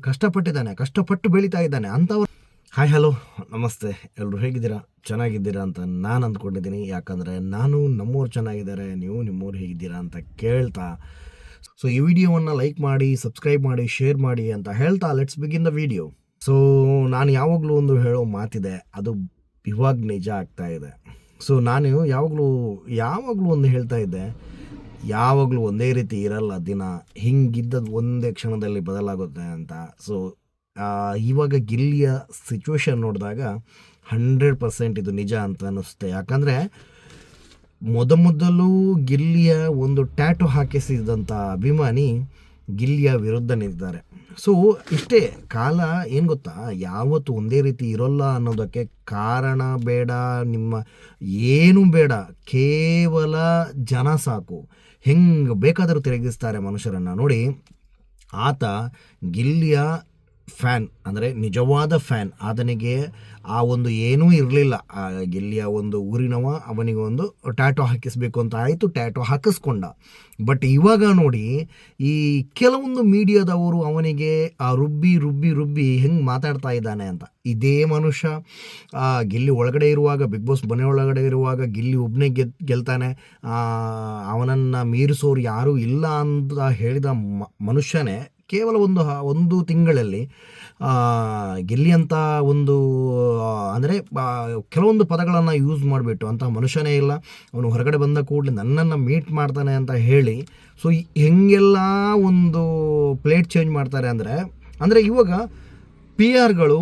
ಕಷ್ಟಪಟ್ಟಿದ್ದಾನೆ, ಕಷ್ಟಪಟ್ಟು ಬೆಳೀತಾ ಇದ್ದಾನೆ ಅಂಥವ್ರು. ಹಾಯ್ ಹಲೋ ನಮಸ್ತೆ, ಎಲ್ಲರೂ ಹೇಗಿದ್ದೀರಾ? ಚೆನ್ನಾಗಿದ್ದೀರಾ ಅಂತ ನಾನು ಅಂದ್ಕೊಂಡಿದ್ದೀನಿ. ಯಾಕಂದರೆ ನಾನು ನಮ್ಮೂರು ಚೆನ್ನಾಗಿದ್ದಾರೆ, ನೀವು ನಿಮ್ಮೂರು ಹೇಗಿದ್ದೀರಾ ಅಂತ ಕೇಳ್ತಾ, ಸೊ ಈ ವಿಡಿಯೋವನ್ನು ಲೈಕ್ ಮಾಡಿ, ಸಬ್ಸ್ಕ್ರೈಬ್ ಮಾಡಿ, ಶೇರ್ ಮಾಡಿ ಅಂತ ಹೇಳ್ತಾ let's begin the video. So ನಾನು ಯಾವಾಗಲೂ ಒಂದು ಹೇಳೋ ಮಾತಿದೆ, ಅದು ಇವಾಗ ನಿಜ ಆಗ್ತಾ ಇದೆ. ಸೊ ನಾನು ಯಾವಾಗಲೂ ಒಂದು ಹೇಳ್ತಾ ಇದ್ದೆ, ಯಾವಾಗಲೂ ಒಂದೇ ರೀತಿ ಇರಲ್ಲ ದಿನ, ಹಿಂಗಿದ್ದದ್ದು ಒಂದೇ ಕ್ಷಣದಲ್ಲಿ ಬದಲಾಗುತ್ತೆ ಅಂತ. ಸೊ ಇವಾಗ ಗಿಲ್ಲಿಯ ಸಿಚುವೇಶನ್ ನೋಡಿದಾಗ 100% ಇದು ನಿಜ ಅಂತ ಅನ್ನಿಸುತ್ತೆ. ಯಾಕಂದರೆ ಮೊದಲು ಗಿಲ್ಲಿಯ ಒಂದು ಟ್ಯಾಟು ಹಾಕಿಸಿದಂಥ ಅಭಿಮಾನಿ ಗಿಲ್ಲಿಯ ವಿರುದ್ಧ ನಿಂತಿದ್ದಾರೆ. ಸೊ ಇಷ್ಟೇ ಕಾಲ, ಏನು ಗೊತ್ತಾ, ಯಾವತ್ತು ಒಂದೇ ರೀತಿ ಇರೋಲ್ಲ ಅನ್ನೋದಕ್ಕೆ ಕಾರಣ ಬೇಡ, ನಿಮ್ಮ ಏನೂ ಬೇಡ, ಕೇವಲ ಜನ ಸಾಕು. ಹೆಂಗೆ ಬೇಕಾದರೂ ತಿರುಗಿಸ್ತಾರೆ ಮನುಷ್ಯರನ್ನು. ನೋಡಿ, ಆತ ಗಿಲ್ಲಿಯ ಫ್ಯಾನ್, ಅಂದರೆ ನಿಜವಾದ ಫ್ಯಾನ್. ಆತನಿಗೆ ಆ ಒಂದು ಏನೂ ಇರಲಿಲ್ಲ, ಗಿಲ್ಲಿಯ ಒಂದು ಊರಿನವ, ಅವನಿಗೆ ಒಂದು ಟ್ಯಾಟೋ ಹಾಕಿಸ್ಬೇಕು ಅಂತ ಆಯಿತು, ಟ್ಯಾಟೋ ಹಾಕಿಸ್ಕೊಂಡ. ಬಟ್ ಇವಾಗ ನೋಡಿ, ಈ ಕೆಲವೊಂದು ಮೀಡಿಯಾದವರು ಅವನಿಗೆ ರುಬ್ಬಿ ಹೆಂಗೆ ಮಾತಾಡ್ತಾ ಇದ್ದಾನೆ ಅಂತ. ಇದೇ ಮನುಷ್ಯ ಗಿಲ್ಲಿ ಒಳಗಡೆ ಇರುವಾಗ, ಬಿಗ್ ಬಾಸ್ ಮನೆ ಒಳಗಡೆ ಇರುವಾಗ ಗಿಲ್ಲಿ ಒಬ್ಬನೇ ಗೆಲ್ತಾನೆ, ಅವನನ್ನು ಮೀರಿಸೋರು ಯಾರೂ ಇಲ್ಲ ಅಂತ ಹೇಳಿದ ಮನುಷ್ಯನೇ ಕೇವಲ ಒಂದು ತಿಂಗಳಲ್ಲಿ ಗಿಲ್ಲಿ ಅಂತ ಒಂದು, ಅಂದರೆ ಕೆಲವೊಂದು ಪದಗಳನ್ನು ಯೂಸ್ ಮಾಡಿಬಿಟ್ಟು, ಅಂಥ ಮನುಷ್ಯನೇ ಇಲ್ಲ, ಅವನು ಹೊರಗಡೆ ಬಂದ ಕೂಡಲೇ ನನ್ನನ್ನು ಮೀಟ್ ಮಾಡ್ತಾನೆ ಅಂತ ಹೇಳಿ, ಸೊ ಹೆಂಗೆಲ್ಲ ಒಂದು ಪ್ಲೇಟ್ ಚೇಂಜ್ ಮಾಡ್ತಾರೆ ಅಂದರೆ ಇವಾಗ PR-ಗಳು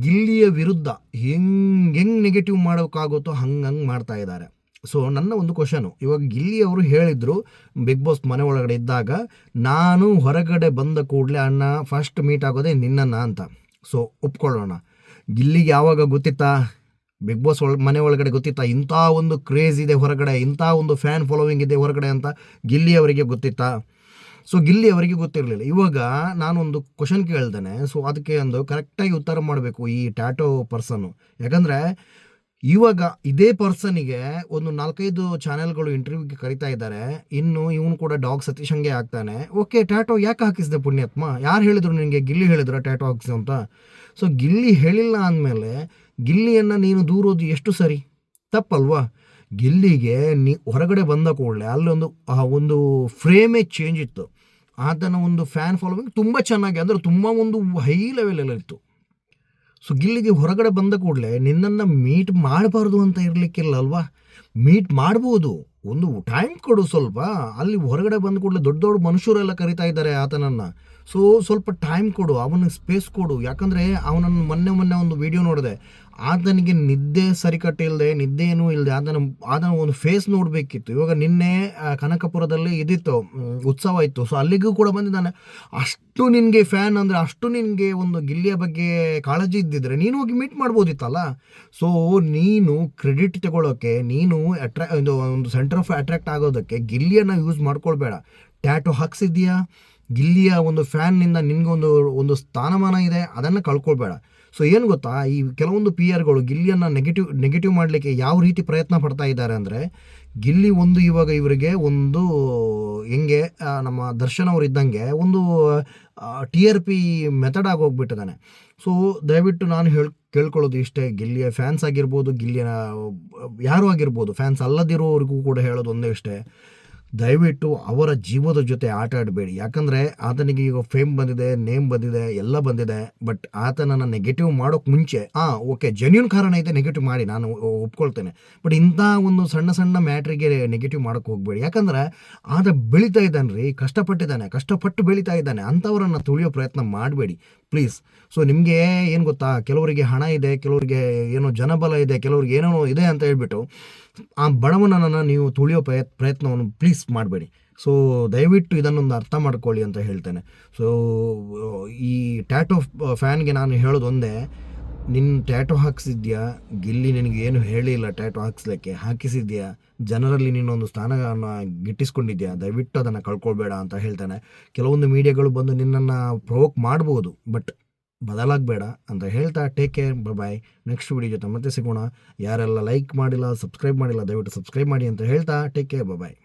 ಗಿಲ್ಲಿಯ ವಿರುದ್ಧ ಹೆಂಗೆ ನೆಗೆಟಿವ್ ಮಾಡೋಕ್ಕಾಗುತ್ತೋ ಹಂಗೆ ಮಾಡ್ತಾ ಇದ್ದಾರೆ. ಸೊ ನನ್ನ ಒಂದು ಕ್ವಶನು, ಇವಾಗ ಗಿಲ್ಲಿ ಅವರು ಹೇಳಿದರು ಬಿಗ್ ಬಾಸ್ ಮನೆ ಒಳಗಡೆ ಇದ್ದಾಗ, ನಾನು ಹೊರಗಡೆ ಬಂದ ಕೂಡಲೇ ಅಣ್ಣ ಫಸ್ಟ್ ಮೀಟ್ ಆಗೋದೇ ನಿನ್ನನ್ನು ಅಂತ. ಸೊ ಒಪ್ಕೊಳ್ಳೋಣ, ಗಿಲ್ಲಿಗೆ ಯಾವಾಗ ಗೊತ್ತಿತ್ತಾ, ಬಿಗ್ ಬಾಸ್ ಮನೆ ಒಳಗಡೆ ಗೊತ್ತಿತ್ತಾ ಇಂಥ ಒಂದು ಕ್ರೇಜ್ ಇದೆ ಹೊರಗಡೆ, ಇಂಥ ಒಂದು ಫ್ಯಾನ್ ಫಾಲೋವಿಂಗ್ ಇದೆ ಹೊರಗಡೆ ಅಂತ ಗಿಲ್ಲಿ ಅವರಿಗೆ ಗೊತ್ತಿತ್ತಾ? ಸೊ ಗಿಲ್ಲಿ ಅವರಿಗೆ ಗೊತ್ತಿರಲಿಲ್ಲ. ಇವಾಗ ನಾನೊಂದು ಕ್ವಶನ್ ಕೇಳ್ತೇನೆ, ಸೊ ಅದಕ್ಕೆ ಒಂದು ಕರೆಕ್ಟಾಗಿ ಉತ್ತರ ಮಾಡಬೇಕು ಈ ಟ್ಯಾಟೋ ಪರ್ಸನ್ನು. ಯಾಕಂದರೆ ಇವಾಗ ಇದೇ ಪರ್ಸನಿಗೆ ಒಂದು 4-5 ಚಾನೆಲ್ಗಳು ಇಂಟರ್ವ್ಯೂಗೆ ಕರಿತಾ ಇದ್ದಾರೆ. ಇನ್ನು ಇವನು ಕೂಡ ಡಾಗ್ ಸತೀಶ್ ಹಂಗೆ ಆಗ್ತಾನೆ. ಓಕೆ, ಟ್ಯಾಟೋ ಯಾಕೆ ಹಾಕಿಸಿದೆ ಪುಣ್ಯಾತ್ಮ? ಯಾರು ಹೇಳಿದ್ರು ನಿನಗೆ? ಗಿಲ್ಲಿ ಹೇಳಿದ್ರು ಟ್ಯಾಟೋ ಹಾಕಿಸಿ ಅಂತ? ಸೊ ಗಿಲ್ಲಿ ಹೇಳಿಲ್ಲ ಅಂದಮೇಲೆ ಗಿಲ್ಲಿಯನ್ನು ನೀನು ದೂರೋದು ಎಷ್ಟು ಸರಿ? ತಪ್ಪಲ್ವಾ? ಗಿಲ್ಲಿಗೆ ಹೊರಗಡೆ ಬಂದ ಕೂಡಲೇ ಅಲ್ಲೊಂದು ಫ್ರೇಮೇ ಚೇಂಜ್ ಇತ್ತು. ಆತನ ಒಂದು ಫ್ಯಾನ್ ಫಾಲೋವಿಂಗ್ ತುಂಬ ಚೆನ್ನಾಗಿ, ಅಂದರೆ ತುಂಬ ಒಂದು ಹೈ ಲೆವೆಲಲ್ಲಿ ಇತ್ತು. ಸೊ ಗಿಲ್ಲಿಗೆ ಹೊರಗಡೆ ಬಂದ ಕೂಡಲೇ ನಿನ್ನನ್ನು ಮೀಟ್ ಮಾಡಬಾರ್ದು ಅಂತ ಇರಲಿಕ್ಕಿಲ್ಲ ಅಲ್ವಾ? ಮೀಟ್ ಮಾಡ್ಬೋದು, ಒಂದು ಟೈಮ್ ಕೊಡು ಸ್ವಲ್ಪ. ಅಲ್ಲಿ ಹೊರಗಡೆ ಬಂದ ಕೂಡಲೇ ದೊಡ್ಡ ಮನುಷ್ಯರೆಲ್ಲ ಕರಿತಾ ಇದ್ದಾರೆ ಆತನನ್ನು. ಸೊ ಸ್ವಲ್ಪ ಟೈಮ್ ಕೊಡು, ಅವನಿಗೆ ಸ್ಪೇಸ್ ಕೊಡು. ಯಾಕಂದರೆ ಅವನನ್ನು ಮೊನ್ನೆ ಒಂದು ವಿಡಿಯೋ ನೋಡಿದೆ, ಆತನಿಗೆ ನಿದ್ದೆ ಸರಿಕಟ್ಟಿಲ್ಲದೆ, ನಿದ್ದೆ ಏನೂ ಇಲ್ಲದೆ ಆತನ ಒಂದು ಫೇಸ್ ನೋಡಬೇಕಿತ್ತು. ಇವಾಗ ನಿನ್ನೆ ಕನಕಪುರದಲ್ಲಿ ಇದಿತ್ತು, ಉತ್ಸವ ಇತ್ತು. ಸೊ ಅಲ್ಲಿಗೂ ಕೂಡ ಬಂದಿದ್ದಾನೆ. ಅಷ್ಟು ನಿನಗೆ ಫ್ಯಾನ್ ಅಂದರೆ, ಅಷ್ಟು ನಿನಗೆ ಒಂದು ಗಿಲ್ಲಿಯ ಬಗ್ಗೆ ಕಾಳಜಿ ಇದ್ದಿದ್ರೆ ನೀನು ಹೋಗಿ ಮೀಟ್ ಮಾಡ್ಬೋದಿತ್ತಲ್ಲ. ಸೊ ನೀನು ಕ್ರೆಡಿಟ್ ತಗೊಳ್ಳೋಕ್ಕೆ, ನೀನು ಒಂದು ಸೆಂಟರ್ ಆಫ್ ಅಟ್ರಾಕ್ಟ್ ಆಗೋದಕ್ಕೆ ಗಿಲ್ಲಿಯನ್ನು ಯೂಸ್ ಮಾಡ್ಕೊಳ್ಬೇಡ. ಟ್ಯಾಟೋ ಹಾಕ್ಸಿದ್ಯಾ, ಗಿಲ್ಲಿಯ ಒಂದು ಫ್ಯಾನ್ನಿಂದ ನಿನಗೆ ಒಂದು ಸ್ಥಾನಮಾನ ಇದೆ, ಅದನ್ನು ಕಳ್ಕೊಳ್ಬೇಡ. ಸೊ ಏನು ಗೊತ್ತಾ, ಈ ಕೆಲವೊಂದು PR-ಗಳು ಗಿಲ್ಲಿಯನ್ನು ನೆಗೆಟಿವ್ ಮಾಡಲಿಕ್ಕೆ ಯಾವ ರೀತಿ ಪ್ರಯತ್ನ ಪಡ್ತಾ ಇದ್ದಾರೆ ಅಂದರೆ, ಗಿಲ್ಲಿ ಇವಾಗ ಇವರಿಗೆ ಒಂದು ಹೆಂಗೆ ನಮ್ಮ ದರ್ಶನ್ ಅವರು ಇದ್ದಂಗೆ ಒಂದು TRP ಮೆಥಡ್ ಆಗಿ ಹೋಗ್ಬಿಟ್ಟಿದ್ದಾನೆ. ಸೊ ದಯವಿಟ್ಟು ನಾನು ಕೇಳ್ಕೊಳ್ಳೋದು ಇಷ್ಟೇ, ಗಿಲ್ಲಿಯ ಫ್ಯಾನ್ಸ್ ಆಗಿರ್ಬೋದು, ಗಿಲ್ಲಿಯ ಯಾರೂ ಆಗಿರ್ಬೋದು, ಫ್ಯಾನ್ಸ್ ಅಲ್ಲದಿರೋರಿಗೂ ಕೂಡ ಹೇಳೋದು ಒಂದೇ ಇಷ್ಟೇ, ದಯವಿಟ್ಟು ಅವರ ಜೀವದ ಜೊತೆ ಆಟ ಆಡಬೇಡಿ. ಯಾಕಂದರೆ ಆತನಿಗೆ ಈಗ ಫೇಮ್ ಬಂದಿದೆ, ನೇಮ್ ಬಂದಿದೆ, ಎಲ್ಲ ಬಂದಿದೆ. ಬಟ್ ಆತನನ್ನು ನೆಗೆಟಿವ್ ಮಾಡೋಕ್ಕೆ ಮುಂಚೆ, ಓಕೆ ಜೆನ್ಯೂನ್ ಕಾರಣ ಇದೆ ನೆಗೆಟಿವ್ ಮಾಡಿ, ನಾನು ಒಪ್ಕೊಳ್ತೇನೆ. ಬಟ್ ಇಂಥ ಒಂದು ಸಣ್ಣ ಮ್ಯಾಟ್ರಿಗೆ ನೆಗೆಟಿವ್ ಮಾಡೋಕ್ಕೆ ಹೋಗಬೇಡಿ. ಯಾಕಂದರೆ ಆತ ಬೆಳೀತಾ ಇದ್ದಾನೆ ರೀ, ಕಷ್ಟಪಟ್ಟು ಬೆಳೀತಾ ಇದ್ದಾನೆ. ಅಂಥವರನ್ನು ತುಳಿಯೋ ಪ್ರಯತ್ನ ಮಾಡಬೇಡಿ ಪ್ಲೀಸ್. ಸೊ ನಿಮಗೆ ಏನು ಗೊತ್ತಾ, ಕೆಲವರಿಗೆ ಹಣ ಇದೆ, ಕೆಲವರಿಗೆ ಏನೋ ಜನಬಲ ಇದೆ, ಕೆಲವ್ರಿಗೆ ಏನೋ ಇದೆ ಅಂತ ಹೇಳ್ಬಿಟ್ಟು ಆ ಬಡವನನ್ನು ನೀವು ತುಳಿಯೋ ಪ್ರಯತ್ನವನ್ನು ಪ್ಲೀಸ್ ಮಾಡಬೇಡಿ. ಸೊ ದಯವಿಟ್ಟು ಇದನ್ನೊಂದು ಅರ್ಥ ಮಾಡ್ಕೊಳ್ಳಿ ಅಂತ ಹೇಳ್ತೇನೆ. ಸೊ ಈ ಟ್ಯಾಟೋ ಫ್ಯಾನ್ಗೆ ನಾನು ಹೇಳೋದು ಒಂದೇ, ನಿನ್ನ ಟ್ಯಾಟೋ ಹಾಕ್ಸಿದ್ಯಾ, ಗಿಲ್ಲಿ ನಿನಗೆ ಏನು ಹೇಳಿಲ್ಲ ಟ್ಯಾಟೋ ಹಾಕಿಸಿದ್ಯಾ, ಜನರಲ್ಲಿ ನೀನೊಂದು ಸ್ಥಾನವನ್ನು ಗಿಟ್ಟಿಸ್ಕೊಂಡಿದ್ಯಾ, ದಯವಿಟ್ಟು ಅದನ್ನು ಕಳ್ಕೊಳ್ಬೇಡ ಅಂತ ಹೇಳ್ತಾನೆ. ಕೆಲವೊಂದು ಮೀಡಿಯಾಗಳು ಬಂದು ನಿನ್ನನ್ನು ಪ್ರೊವೋಕ್ ಮಾಡ್ಬೋದು, ಬಟ್ ಬದಲಾಗಬೇಡ ಅಂತ ಹೇಳ್ತಾ ಟೇಕ್ ಕೇರ್, ಬಾಯ್. ನೆಕ್ಸ್ಟ್ ವಿಡಿಯೋ ಜೊತೆ ಮತ್ತೆ ಸಿಗೋಣ. ಯಾರೆಲ್ಲ ಲೈಕ್ ಮಾಡಿಲ್ಲ, ಸಬ್ಸ್ಕ್ರೈಬ್ ಮಾಡಿಲ್ಲ, ದಯವಿಟ್ಟು ಸಬ್ಸ್ಕ್ರೈಬ್ ಮಾಡಿ ಅಂತ ಹೇಳ್ತಾ ಟೇಕ್ ಕೇರ್, ಬಾಯ್.